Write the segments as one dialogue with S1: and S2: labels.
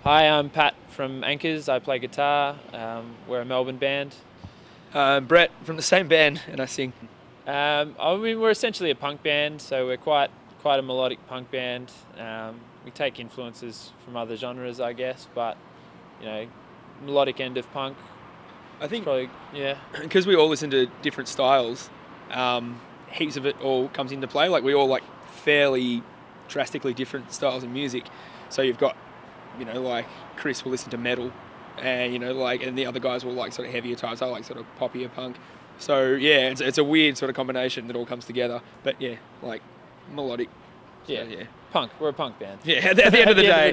S1: Hi, I'm Pat from Anchors. I play guitar. We're a Melbourne band.
S2: Brett from the same band, and I sing.
S1: We're essentially a punk band, so we're quite a melodic punk band. We take influences from other genres, I guess, but melodic end of punk.
S2: I think
S1: Probably, yeah.
S2: because we all listen to different styles, heaps of it all comes into play. Like we all like fairly drastically different styles of music. So you've got, like Chris will listen to metal, and and the other guys will like sort of heavier types. I like sort of poppier punk. So yeah, it's a weird sort of combination that all comes together. But yeah, like melodic. So, yeah.
S1: Punk. We're a punk band.
S2: Yeah, at the end of the day.
S3: Wake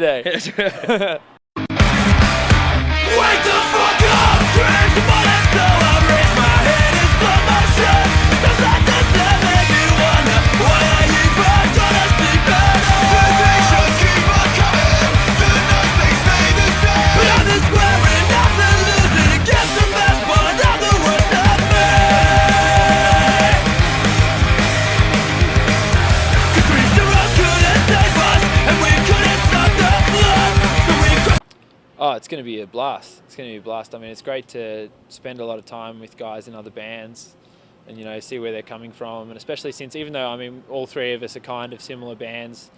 S3: the fuck up, scream the bullet, so I raise my head in slow motion. Stuff like this that make me wonder, why are you even gonna see better? Temptations keep on coming, the nice things stay the same. But I'm just wearing nothing, losing against the best, but I'm the worst of me. Cause we zeros couldn't save us, and we couldn't stop the flood, so we could.
S1: Oh, it's going to be a blast. It's going to be a blast. I mean, it's great to spend a lot of time with guys in other bands and, see where they're coming from. And especially since, even though, all three of us are kind of similar bands,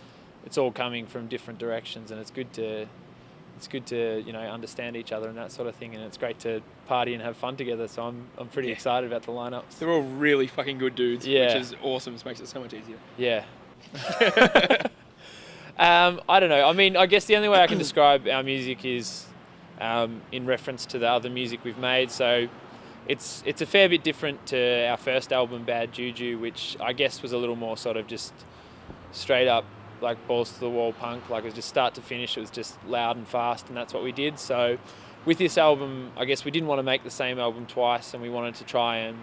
S1: it's all coming from different directions, and it's good to understand each other and that sort of thing. And it's great to party and have fun together. So I'm pretty excited about the lineups.
S2: They're all really fucking good dudes,
S1: Yeah.
S2: which is awesome. It makes it so much easier.
S1: Yeah. I don't know. I guess the only way I can describe our music is in reference to the other music we've made. So it's a fair bit different to our first album, Bad Juju, which I guess was a little more sort of just straight up like balls to the wall punk. Like it was just start to finish. It was just loud and fast, and that's what we did. So with this album, I guess we didn't want to make the same album twice, and we wanted to try and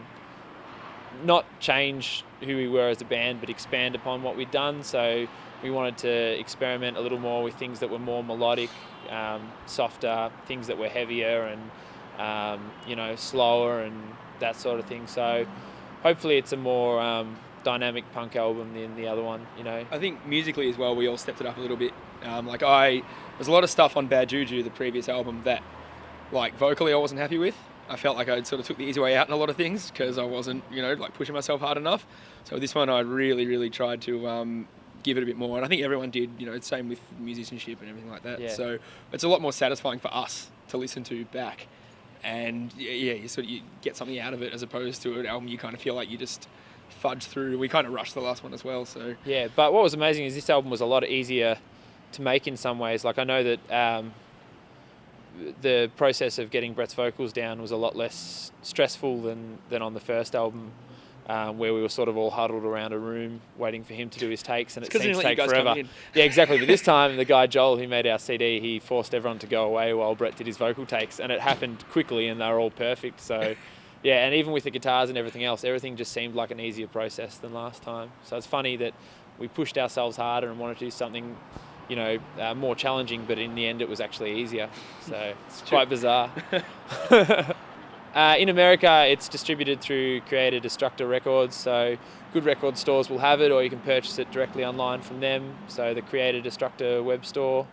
S1: not change who we were as a band, but expand upon what we'd done. So we wanted to experiment a little more with things that were more melodic, softer, things that were heavier and, slower and that sort of thing. So hopefully it's a more dynamic punk album than the other one,
S2: I think musically as well, we all stepped it up a little bit. There's a lot of stuff on Bad Juju, the previous album, that like vocally I wasn't happy with. I felt like I sort of took the easy way out in a lot of things because I wasn't, like pushing myself hard enough. So this one I really, really tried to give it a bit more, and I think everyone did. Same with musicianship and everything like that.
S1: Yeah.
S2: So it's a lot more satisfying for us to listen to back, and you get something out of it as opposed to an album you kind of feel like you just fudge through. We kind of rushed the last one as well. So
S1: yeah, but what was amazing is this album was a lot easier to make in some ways. Like I know that the process of getting Brett's vocals down was a lot less stressful than on the first album. Where we were sort of all huddled around a room waiting for him to do his takes, and it seemed to take forever. Yeah, exactly. But this time, the guy Joel, who made our CD, he forced everyone to go away while Brett did his vocal takes, and it happened quickly, and they were all perfect. So, yeah, and even with the guitars and everything else, everything just seemed like an easier process than last time. So it's funny that we pushed ourselves harder and wanted to do something, more challenging, but in the end, it was actually easier. So it's quite bizarre. In America, it's distributed through Creator Destructor Records, so good record stores will have it, or you can purchase it directly online from them. So the Creator Destructor web store,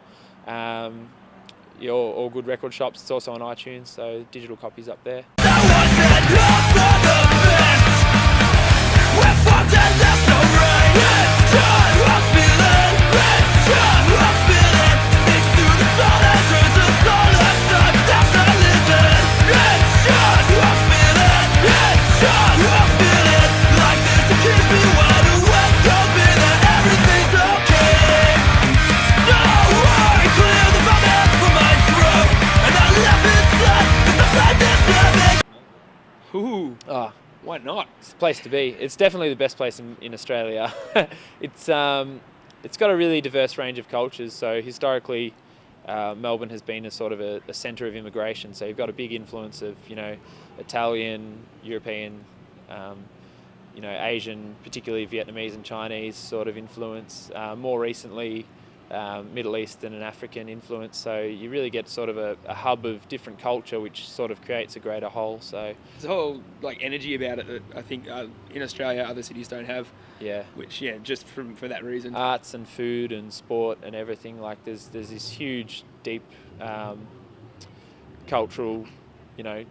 S1: all good record shops. It's also on iTunes, so digital copies up there.
S2: ooh,
S1: Oh,
S2: why not?
S1: it's the place to be. It's definitely the best place in Australia. It's got a really diverse range of cultures. So historically, Melbourne has been a sort of a centre of immigration. So you've got a big influence of Italian, European, Asian, particularly Vietnamese and Chinese sort of influence. More recently, Middle Eastern and African influence. So you really get sort of a hub of different culture, which sort of creates a greater whole. So
S2: There's a whole like energy about it that I think in Australia other cities don't have.
S1: yeah,
S2: Which just for that reason.
S1: arts and food and sport and everything. Like there's this huge, deep cultural,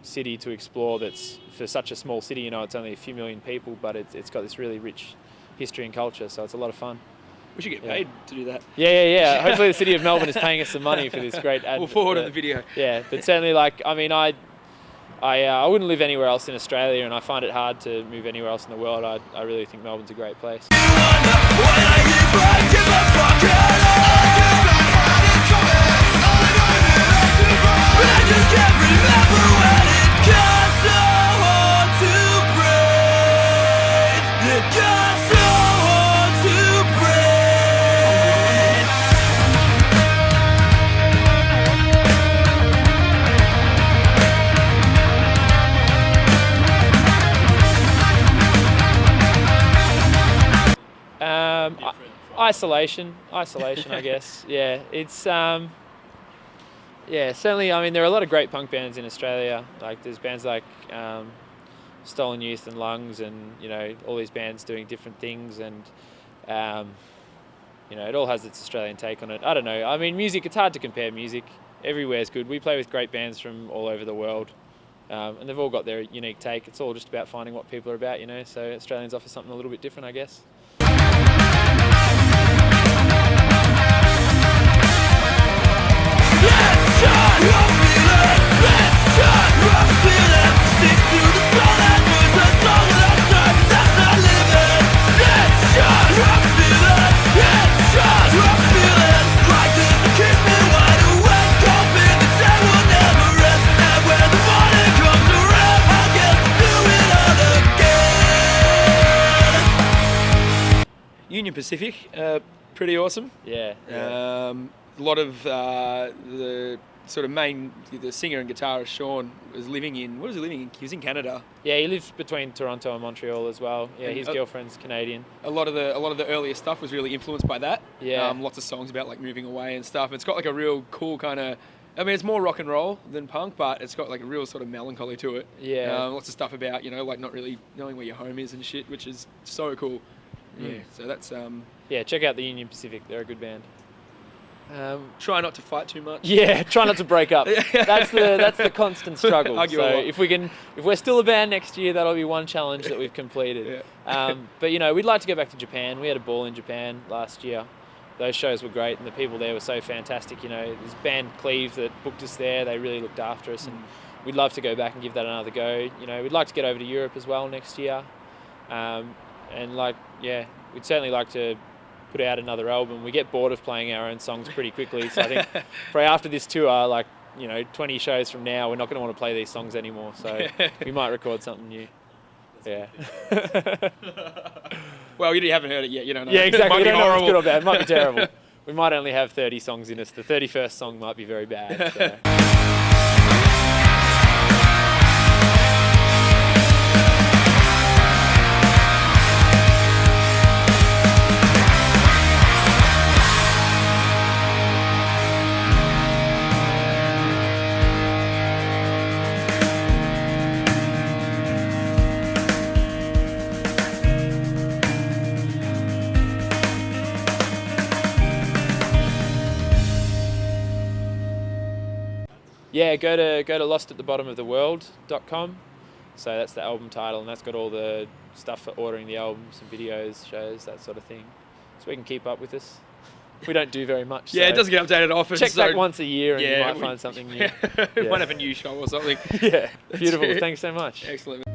S1: city to explore. That's for such a small city. It's only a few million people, but it's got this really rich history and culture. So it's a lot of fun.
S2: We should get paid to do that.
S1: Yeah. Hopefully the city of Melbourne is paying us some money for this great ad.
S2: We'll forward on the video.
S1: Yeah, but certainly, I wouldn't live anywhere else in Australia, and I find it hard to move anywhere else in the world. I really think Melbourne's a great place. Isolation, I guess. Yeah, it's certainly. I mean, there are a lot of great punk bands in Australia. Like there's bands like Stolen Youth and Lungs, and all these bands doing different things, and it all has its Australian take on it. I don't know. I mean, music. It's hard to compare music. Everywhere's good. We play with great bands from all over the world, and they've all got their unique take. It's all just about finding what people are about, So Australians offer something a little bit different, I guess.
S2: Union Pacific, pretty awesome.
S1: Yeah.
S2: A lot of the sort of the singer and guitarist Sean was living in. What was he living in? He was in Canada.
S1: Yeah, he lives between Toronto and Montreal as well. Yeah, his girlfriend's Canadian.
S2: A lot of the earlier stuff was really influenced by that.
S1: Yeah.
S2: Lots of songs about like moving away and stuff. It's got like a real cool kind of. I mean, it's more rock and roll than punk, but it's got like a real sort of melancholy to it.
S1: Yeah.
S2: Lots of stuff about like not really knowing where your home is and shit, which is so cool. Yeah. So that's
S1: Yeah, check out the Union Pacific. They're a good band.
S2: Try not to fight too much.
S1: Yeah, try not to break up. That's the constant struggle.
S2: Argue a
S1: So
S2: lot.
S1: if we're still a band next year, that'll be one challenge that we've completed.
S2: Yeah.
S1: But we'd like to go back to Japan. We had a ball in Japan last year. Those shows were great, and the people there were so fantastic. This band Cleve that booked us there, they really looked after us, and we'd love to go back and give that another go. We'd like to get over to Europe as well next year, we'd certainly like to put out another album. We get bored of playing our own songs pretty quickly, so I think probably after this tour, 20 shows from now, we're not going to want to play these songs anymore. So we might record something new. Yeah.
S2: Well, you haven't heard it yet. You don't know.
S1: Yeah, exactly.
S2: It might
S1: We
S2: be
S1: don't know if it's
S2: horrible.
S1: good or bad. It might be terrible. We might only have 30 songs in us. The 31st song might be very bad. So. Yeah, go to lostAtTheBottomOfTheWorld.com. So that's the album title, and that's got all the stuff for ordering the album, some videos, shows, that sort of thing. So we can keep up with us. We don't do very much.
S2: Yeah,
S1: so
S2: it doesn't get updated often.
S1: check
S2: so
S1: back once a year and you might find something new.
S2: We might have a new show or something.
S1: Yeah, beautiful.
S2: it.
S1: Thanks so much.
S2: Excellent.